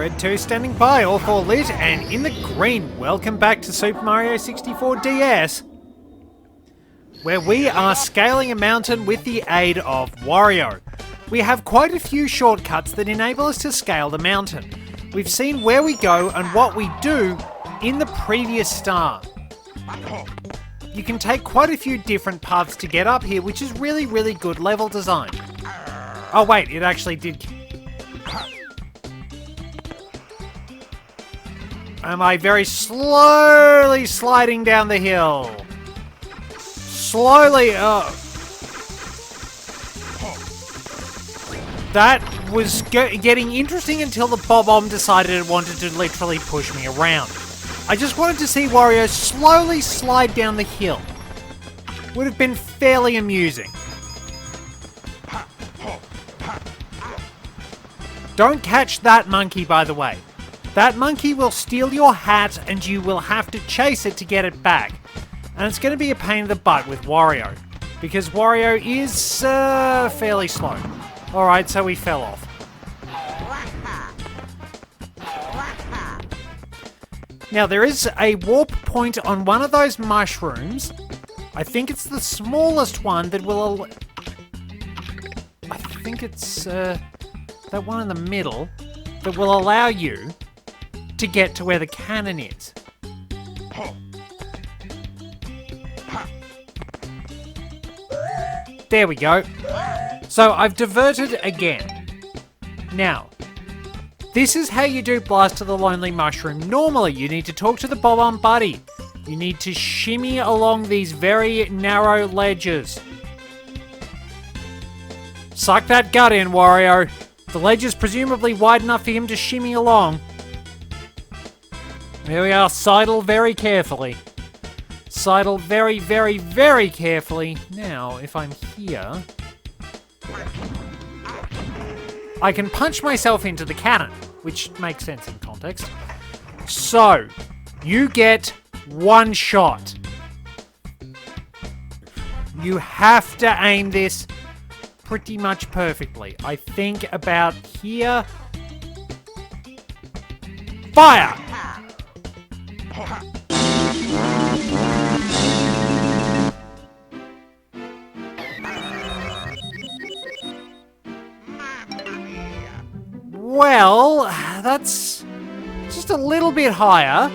Red 2 standing by, all 4 lit, and in the green, welcome back to Super Mario 64 DS, where we are scaling a mountain with the aid of Wario. We have quite a few shortcuts that enable us to scale the mountain. We've seen where we go and what we do in the previous star. You can take quite a few different paths to get up here, which is really, really good level design. Oh wait, it actually did... Am I very slowly sliding down the hill? Slowly, That was getting interesting until the Bob-omb decided it wanted to literally push me around. I just wanted to see Wario slowly slide down the hill. Would have been fairly amusing. Don't catch that monkey, by the way. That monkey will steal your hat and you will have to chase it to get it back. And it's going to be a pain in the butt with Wario, because Wario is fairly slow. Alright, so we fell off. Now, there is a warp point on one of those mushrooms. I think it's the smallest one that will... I think it's that one in the middle that will allow you to get to where the cannon is. There we go. So I've diverted again. Now, this is how you do Blast of the Lonely Mushroom. Normally, you need to talk to the Bob-omb buddy. You need to shimmy along these very narrow ledges. Suck that gut in, Wario. The ledge is presumably wide enough for him to shimmy along. Here we are, sidle very carefully. Sidle very, very, very carefully. Now, if I'm here... I can punch myself into the cannon, which makes sense in context. So, you get one shot. You have to aim this pretty much perfectly. I think about here. Fire! Well, that's just a little bit higher.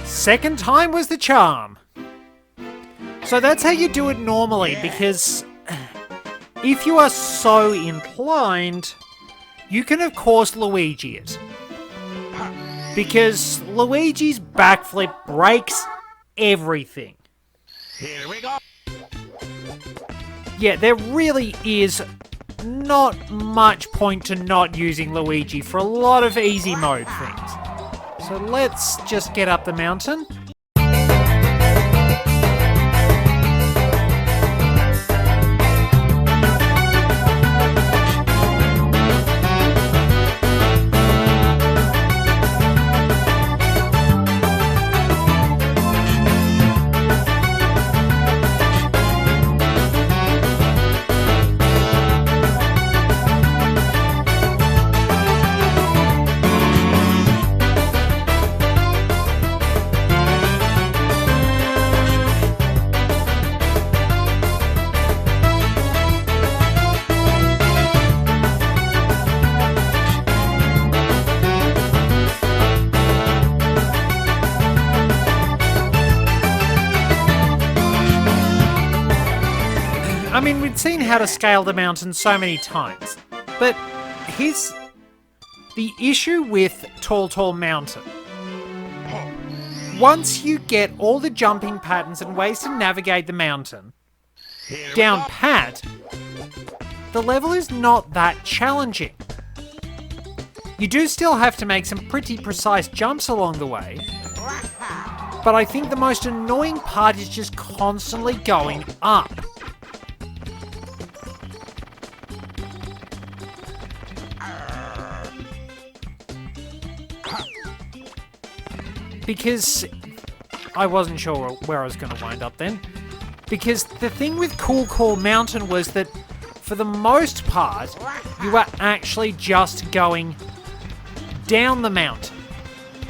Second time was the charm. So that's how you do it normally, because if you are so inclined, you can of course Luigi it. Because Luigi's backflip breaks everything. Here we go. Yeah, there really is not much point to not using Luigi for a lot of easy mode things. So let's just get up the mountain. I mean, we'd seen how to scale the mountain so many times. But here's the issue with Tall Mountain. Once you get all the jumping patterns and ways to navigate the mountain down pat, the level is not that challenging. You do still have to make some pretty precise jumps along the way, but I think the most annoying part is just constantly going up. Because I wasn't sure where I was going to wind up then. Because the thing with Cool Mountain was that for the most part, you were actually just going down the mountain.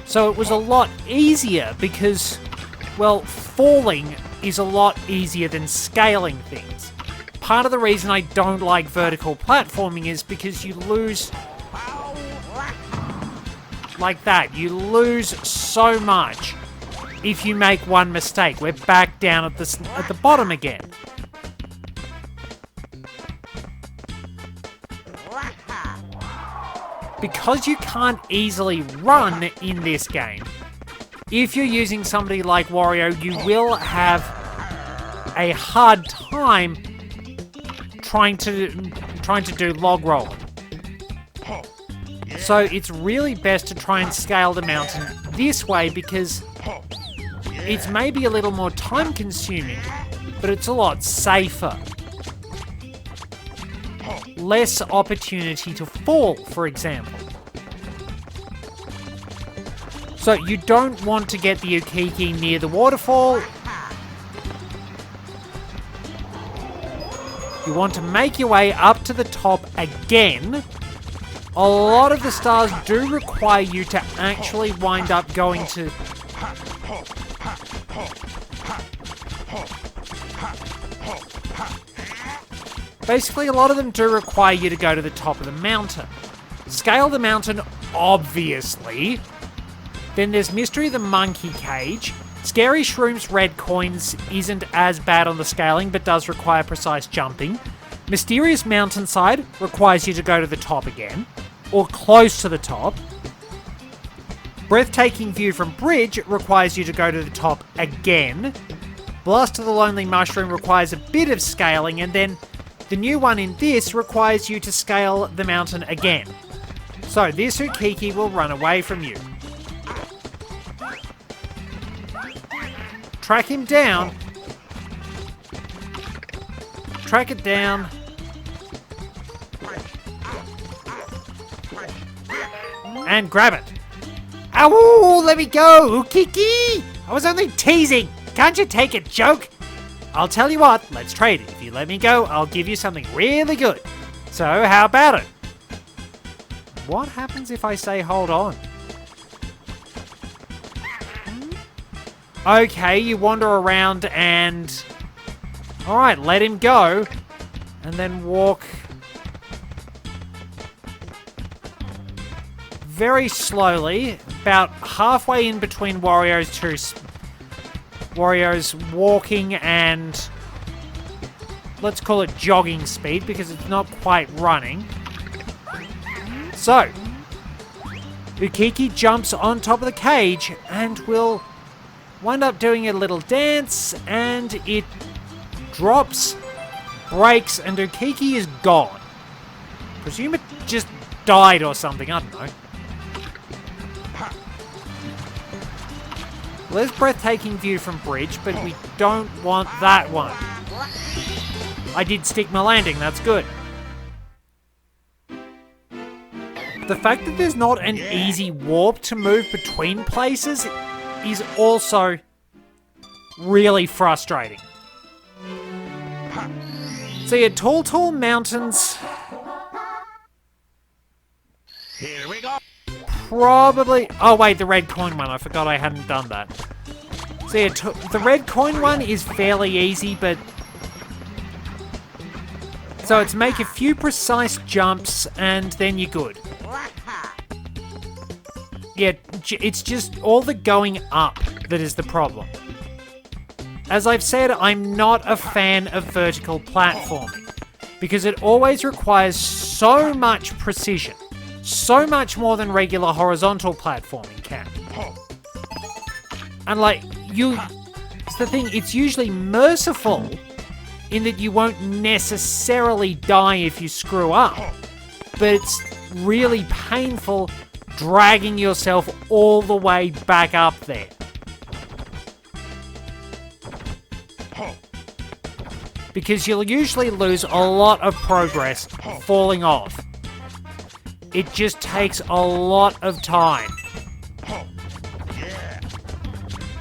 So it was a lot easier because, well, falling is a lot easier than scaling things. Part of the reason I don't like vertical platforming is because you lose... like that. You lose so much if you make one mistake. We're back down at the bottom again. Because you can't easily run in this game, if you're using somebody like Wario, you will have a hard time trying to do log rolling. So it's really best to try and scale the mountain this way because it's maybe a little more time consuming, but it's a lot safer. Less opportunity to fall, for example. So you don't want to get the Ukiki near the waterfall. You want to make your way up to the top again. A lot of the stars do require you to actually wind up going to... Basically, a lot of them do require you to go to the top of the mountain. Scale the mountain, obviously. Then there's Mystery of the Monkey Cage. Scary Shrooms Red Coins isn't as bad on the scaling, but does require precise jumping. Mysterious Mountainside requires you to go to the top again, or close to the top. Breathtaking View from Bridge requires you to go to the top again. Blast of the Lonely Mushroom requires a bit of scaling, and then the new one in this requires you to scale the mountain again. So this Ukiki will run away from you. Track him down. Track it down. And grab it. Ow! Let me go, Ukiki! I was only teasing. Can't you take a joke? I'll tell you what, let's trade it. If you let me go, I'll give you something really good. So, how about it? What happens if I say hold on? Okay, you wander around and... Alright, let him go. And then walk... very slowly, about halfway in between Wario's walking and... let's call it jogging speed, because it's not quite running. So, Ukiki jumps on top of the cage and will wind up doing a little dance, and it drops, breaks, and Ukiki is gone. Presume it just died or something, I don't know. Well, there's Breathtaking View from Bridge, but we don't want that one. I did stick my landing, that's good. The fact that there's not an easy warp to move between places is also really frustrating. So yeah, Tall Mountains... Here we go. Probably... oh wait, the red coin one, I forgot I hadn't done that. So yeah, the red coin one is fairly easy, but... so it's make a few precise jumps and then you're good. Yeah, it's just all the going up that is the problem. As I've said, I'm not a fan of vertical platforming because it always requires so much precision. So much more than regular horizontal platforming can. And it's the thing, it's usually merciful in that you won't necessarily die if you screw up, but it's really painful dragging yourself all the way back up there. Because you'll usually lose a lot of progress falling off. It just takes a lot of time.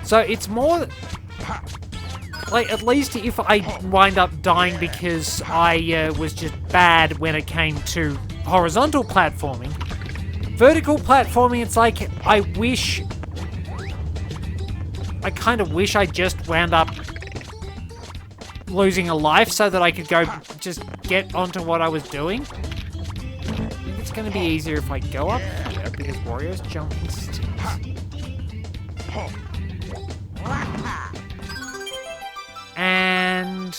So it's more... at least if I wind up dying because I was just bad when it came to horizontal platforming, vertical platforming, it's like, I kind of wish I just wound up losing a life so that I could go just get onto what I was doing. I think it's going to be easier if I go up here because Wario's jumping sticks. And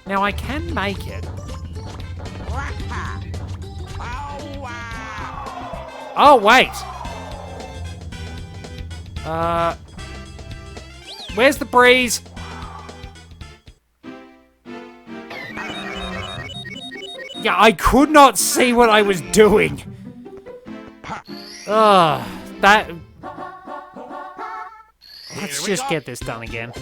now I can make it. Oh, wait. Where's the breeze? Yeah, I could not see what I was doing. Let's just get this done again.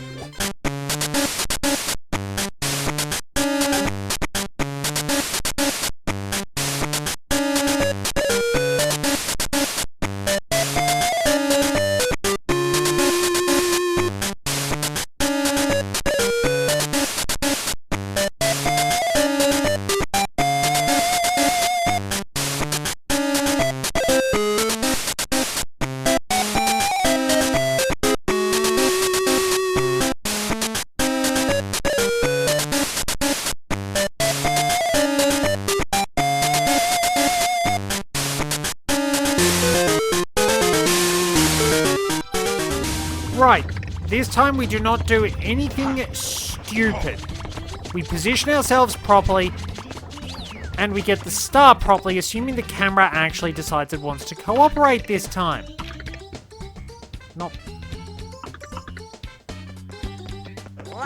Right, this time we do not do anything stupid. We position ourselves properly, and we get the star properly, assuming the camera actually decides it wants to cooperate this time. Not...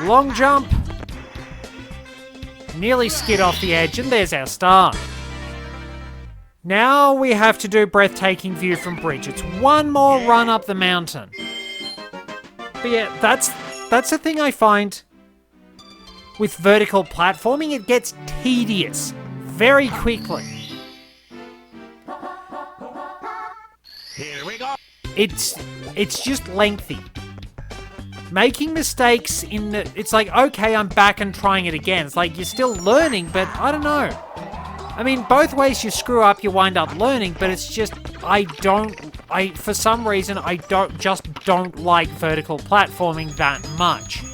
Long jump. Nearly skid off the edge, and there's our star. Now we have to do breathtaking view from bridge. It's one more run up the mountain. But yeah, that's the thing I find with vertical platforming. It gets tedious very quickly. Here we go. It's just lengthy. Making mistakes it's like, okay, I'm back and trying it again. It's like you're still learning, but I don't know. I mean, both ways you screw up, you wind up learning, but it's just, for some reason, I don't like vertical platforming that much.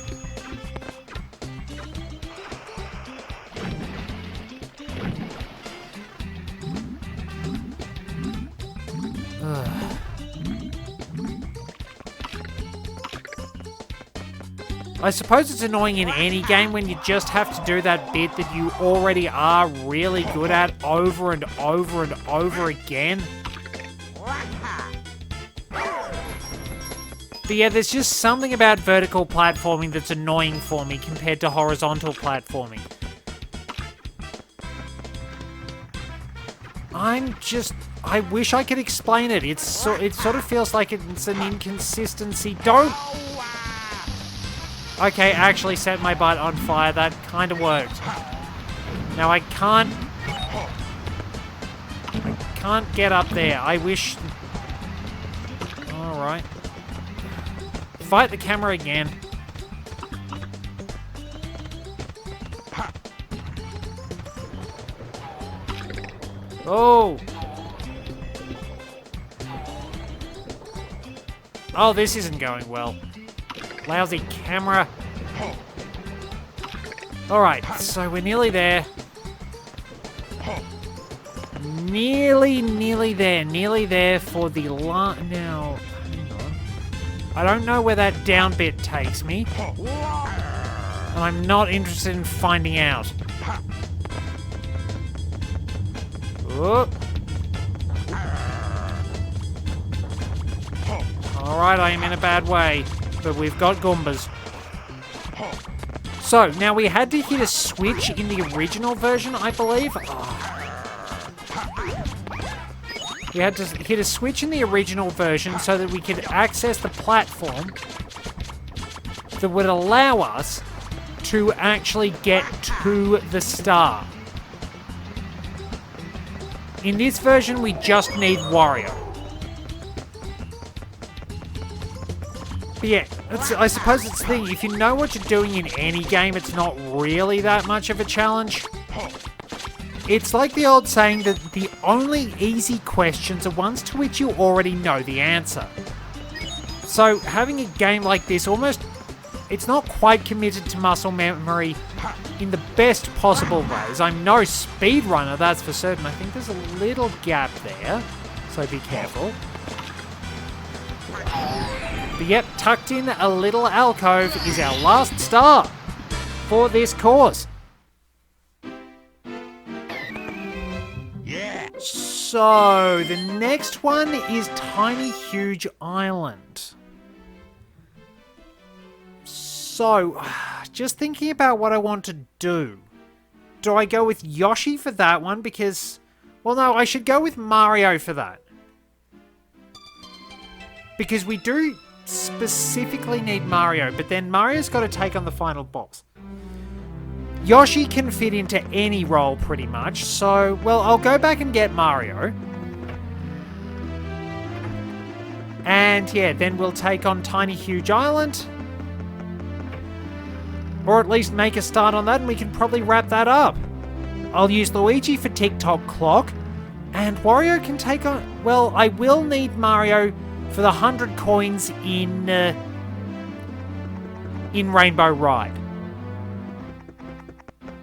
I suppose it's annoying in any game when you just have to do that bit that you already are really good at over and over and over again. But yeah, there's just something about vertical platforming that's annoying for me compared to horizontal platforming. I wish I could explain it. It sort of feels like it's an inconsistency. Okay, actually set my butt on fire. That kind of worked. Now I can't get up there. I wish... Alright. Fight the camera again. Oh! Oh, this isn't going well. Lousy camera. Alright, so we're nearly there. Nearly there. Nearly there for the now, hang on. I don't know where that down bit takes me. And I'm not interested in finding out. Whoop. Alright, I am in a bad way. But we've got Goombas. So, now we had to hit a switch in the original version, I believe. Oh. We had to hit a switch in the original version so that we could access the platform that would allow us to actually get to the star. In this version, we just need Wario. But yeah, I suppose it's the thing. If you know what you're doing in any game, it's not really that much of a challenge. It's like the old saying that the only easy questions are ones to which you already know the answer. So having a game like this it's not quite committed to muscle memory in the best possible ways. I'm no speedrunner, that's for certain. I think there's a little gap there, so be careful. But yep, tucked in a little alcove is our last star for this course. Yeah. So, the next one is Tiny Huge Island. So, just thinking about what I want to do. Do I go with Yoshi for that one? Because, well, no, I should go with Mario for that. Because we do specifically need Mario, but then Mario's got to take on the final boss. Yoshi can fit into any role pretty much, so, well, I'll go back and get Mario. And yeah, then we'll take on Tiny Huge Island. Or at least make a start on that and we can probably wrap that up. I'll use Luigi for Tick-Tock Clock. And Wario can take on... Well, I will need Mario for the 100 coins in Rainbow Ride.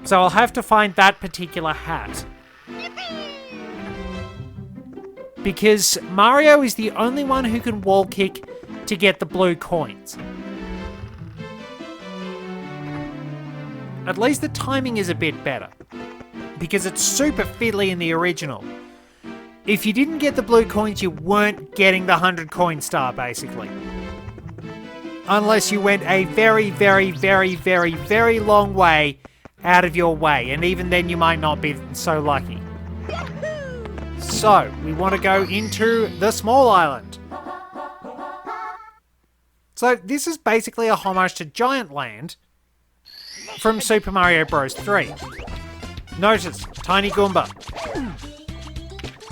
So I'll have to find that particular hat. Because Mario is the only one who can wall kick to get the blue coins. At least the timing is a bit better. Because it's super fiddly in the original. If you didn't get the blue coins, you weren't getting the 100 coin star, basically. Unless you went a very, very, very, very, very long way out of your way. And even then you might not be so lucky. So, we want to go into the small island. So, this is basically a homage to Giant Land from Super Mario Bros. 3. Notice, Tiny Goomba.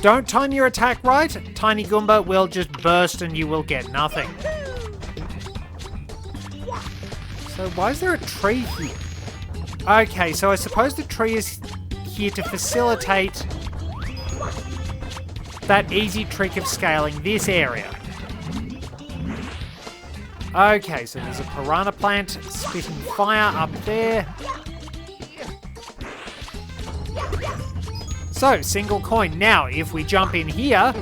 Don't time your attack right, Tiny Goomba will just burst and you will get nothing. So why is there a tree here? Okay, so I suppose the tree is here to facilitate that easy trick of scaling this area. Okay, so there's a piranha plant spitting fire up there. So, single coin. Now, if we jump in here,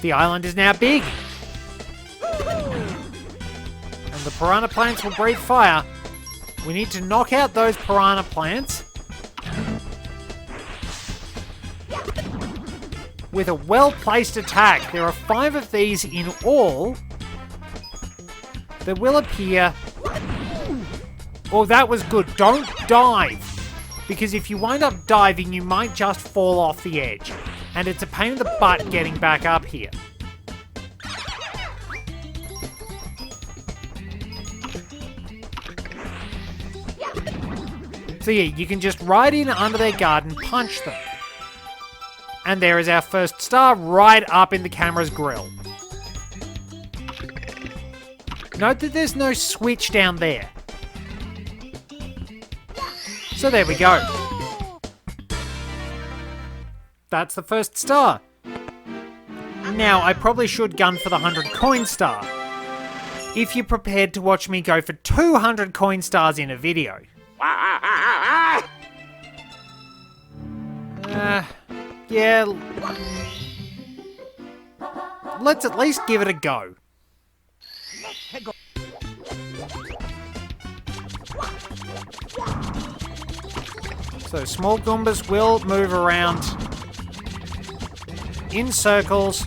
the island is now big. And the piranha plants will breathe fire. We need to knock out those piranha plants with a well-placed attack. There are 5 of these in all that will appear. Oh, that was good. Don't dive. Because if you wind up diving, you might just fall off the edge. And it's a pain in the butt getting back up here. So yeah, you can just ride in under their guard and punch them. And there is our first star right up in the camera's grill. Note that there's no switch down there. So there we go. That's the first star. Now, I probably should gun for the 100 coin star. If you're prepared to watch me go for 200 coin stars in a video. Yeah. let's at least give it a go. So small Goombas will move around in circles.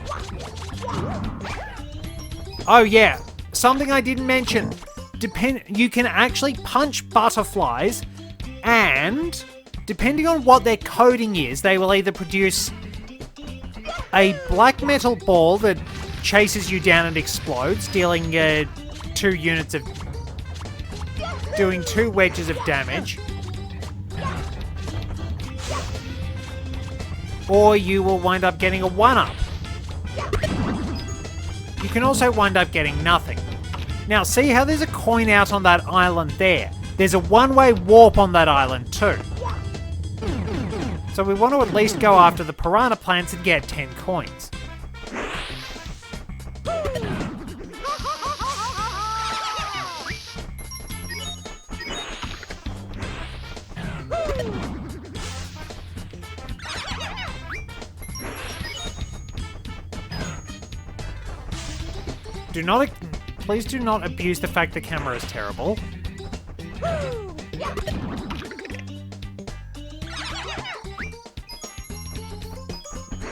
Oh yeah, something I didn't mention. You can actually punch butterflies, and depending on what their coding is, they will either produce a black metal ball that chases you down and explodes, dealing 2 units of... doing 2 wedges of damage. Or you will wind up getting a 1-up. You can also wind up getting nothing. Now, see how there's a coin out on that island there? There's a one-way warp on that island too. So we want to at least go after the piranha plants and get 10 coins. Please do not abuse the fact the camera is terrible.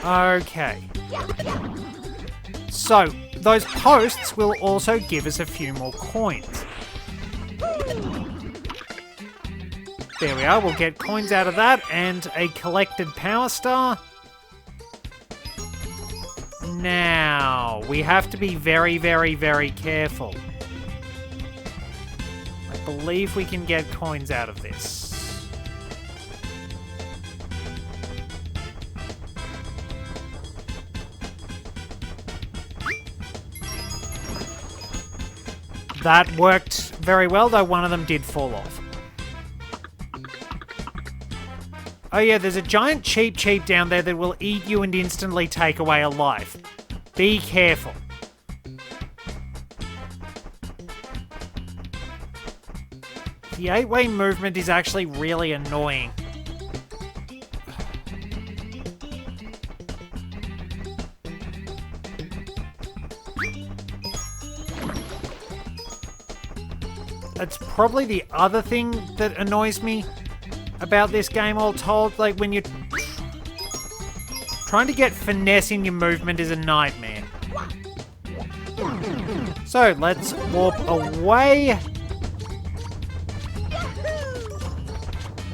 Okay. So, those posts will also give us a few more coins. There we are, we'll get coins out of that and a collected power star. Now, we have to be very, very, very careful. I believe we can get coins out of this. That worked very well, though one of them did fall off. Oh yeah, there's a giant cheep down there that will eat you and instantly take away a life. Be careful. The 8-way movement is actually really annoying. That's probably the other thing that annoys me about this game, all told. Like, when you're trying to get finesse in your movement is a nightmare. So, let's warp away.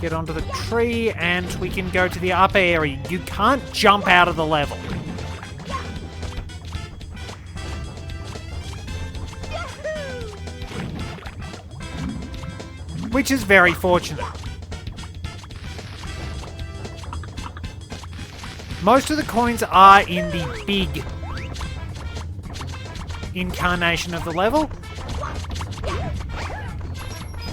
Get onto the tree, and we can go to the upper area. You can't jump out of the level. Which is very fortunate. Most of the coins are in the big incarnation of the level.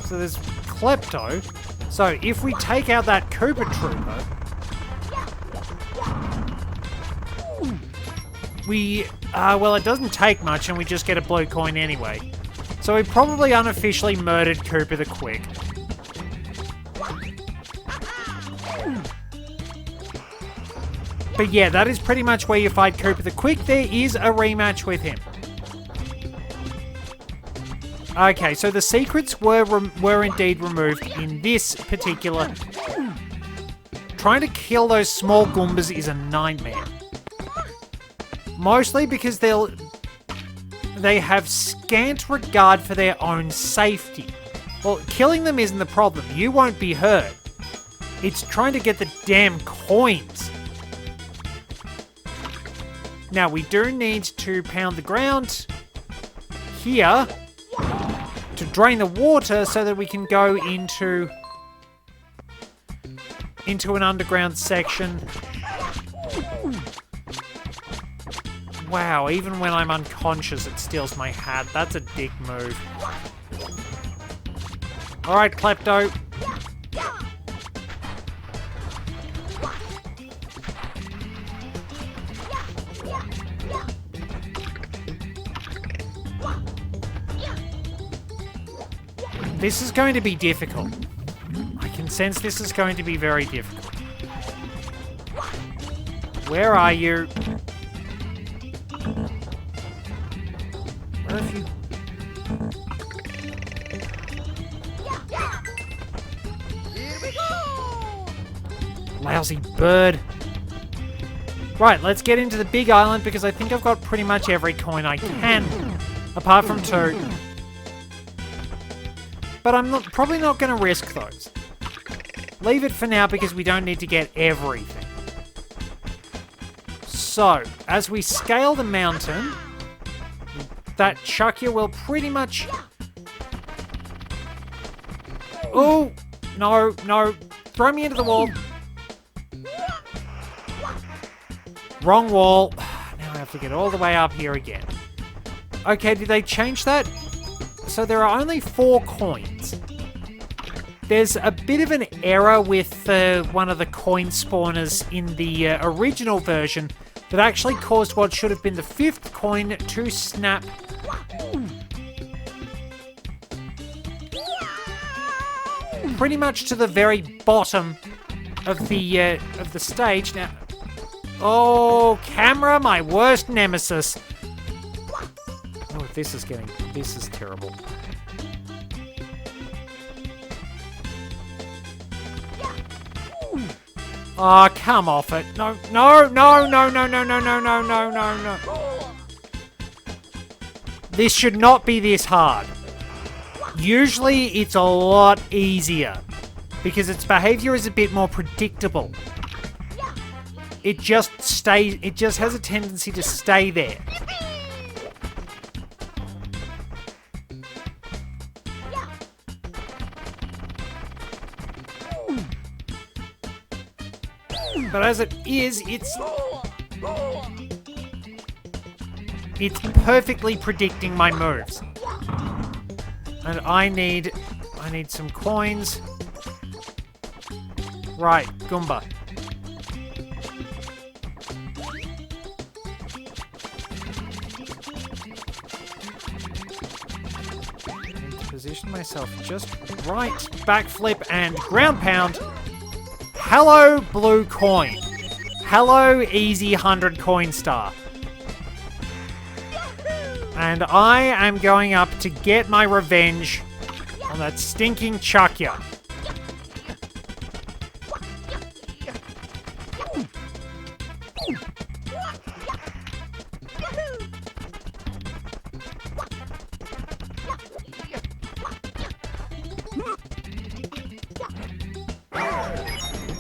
So there's Klepto. So if we take out that Koopa Trooper, well, it doesn't take much and we just get a blue coin anyway. So we probably unofficially murdered Koopa the Quick. But yeah, that is pretty much where you fight Koopa the Quick. There is a rematch with him. Okay, so the secrets were indeed removed in this particular... Trying to kill those small Goombas is a nightmare. Mostly because they have scant regard for their own safety. Well, killing them isn't the problem. You won't be hurt. It's trying to get the damn coins. Now, we do need to pound the ground here to drain the water so that we can go into an underground section. Wow, even when I'm unconscious, it steals my hat. That's a dick move. Alright, Klepto. This is going to be difficult. I can sense this is going to be very difficult. Where are you? Lousy bird. Right, let's get into the big island because I think I've got pretty much every coin I can, apart from 2. But I'm probably not going to risk those. Leave it for now because we don't need to get everything. So, as we scale the mountain, that Chuckya will pretty much... Oh! No, no. Throw me into the wall. Wrong wall. Now I have to get all the way up here again. Okay, did they change that? So there are only 4 coins. There's a bit of an error with one of the coin spawners in the original version that actually caused what should have been the 5th coin to snap. Pretty much to the very bottom of the stage. Now, oh, camera, my worst nemesis. Oh, this is terrible. Oh, come off it. No, no, no, no, no, no, no, no, no, no, no, no. This should not be this hard. Usually it's a lot easier because its behavior is a bit more predictable. It just has a tendency to stay there. But as it is, it's perfectly predicting my moves. And I need some coins. Right, Goomba. I need to position myself just right. Backflip and ground pound. Hello, blue coin. Hello, easy 100 coin star. And I am going up to get my revenge on that stinking Chuckya.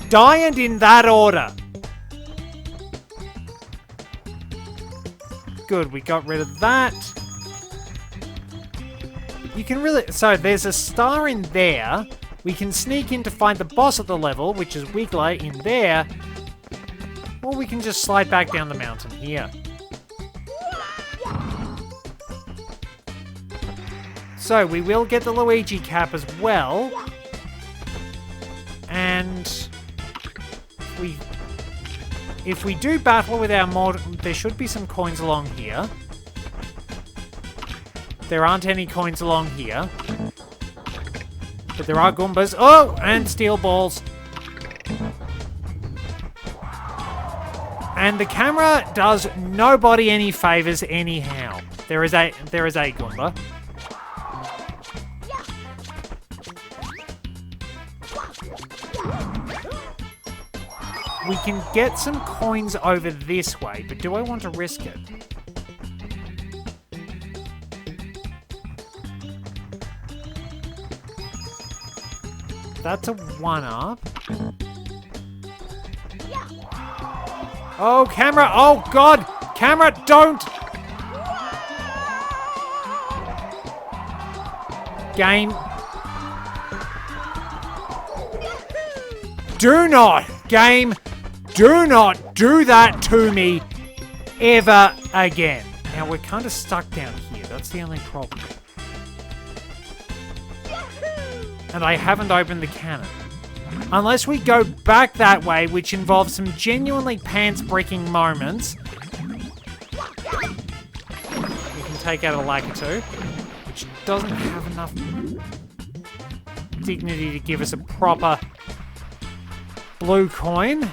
Die and in that order. Good, we got rid of that. You can really... So, there's a star in there. We can sneak in to find the boss of the level, which is Wiggler, in there. Or we can just slide back down the mountain here. So, we will get the Luigi cap as well. And... If we do battle with our mod, there should be some coins along here. There aren't any coins along here. But there are Goombas. Oh! And steel balls. And the camera does nobody any favors anyhow. There is a Goomba. We can get some coins over this way, but do I want to risk it? That's a 1-up. Oh, camera! Oh, God! Camera, don't! Game. Do not! Game. Do not do that to me ever again. Now, we're kind of stuck down here. That's the only problem. And I haven't opened the cannon. Unless we go back that way, which involves some genuinely pants-breaking moments. We can take out a Lakitu, which doesn't have enough dignity to give us a proper blue coin.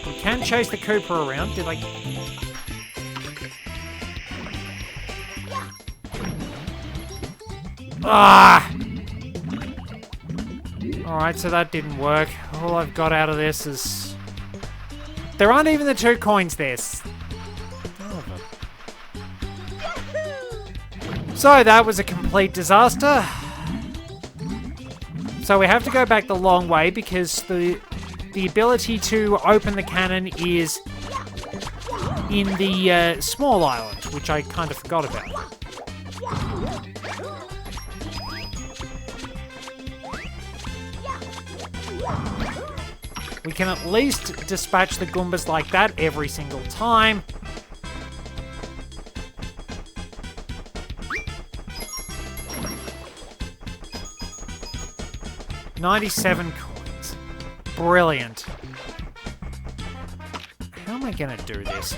We can chase the Koopa around. Did I... Ah! Alright, so that didn't work. All I've got out of this is... There aren't even the 2 coins there. So that was a complete disaster. So we have to go back the long way because the ability to open the cannon is in the small island, which I kind of forgot about. We can at least dispatch the Goombas like that every single time. $97 coins. Brilliant. How am I gonna do this?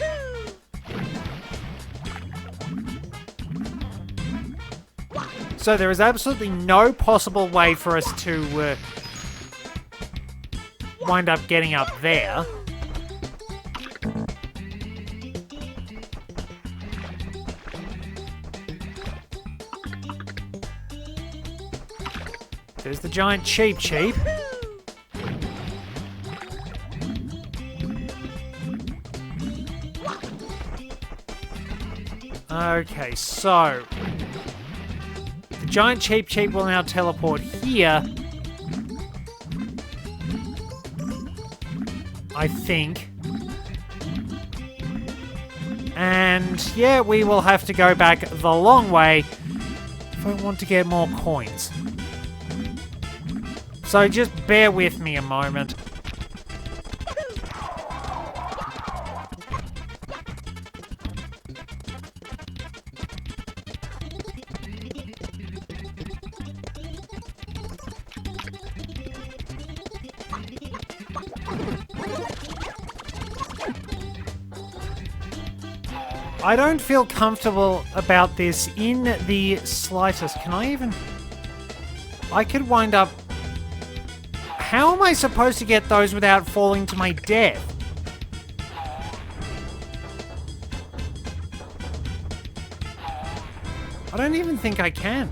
So there is absolutely no possible way for us to wind up getting up there. There's the giant Cheep Cheep. Okay, so the giant Cheep Cheep will now teleport here. I think. And yeah, we will have to go back the long way if I want to get more coins. So just bear with me a moment. I don't feel comfortable about this in the slightest. Can I even... I could wind up... How am I supposed to get those without falling to my death? I don't even think I can.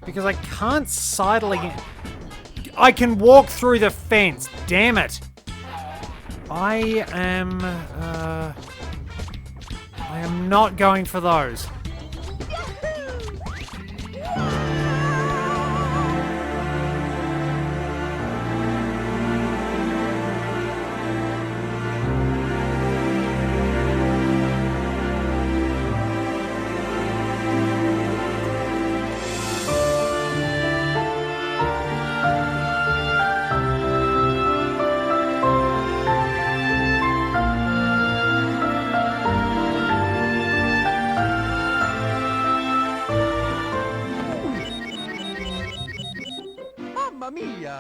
Because I can't sidling... I can walk through the fence. Damn it. I am not going for those. Mamma mia!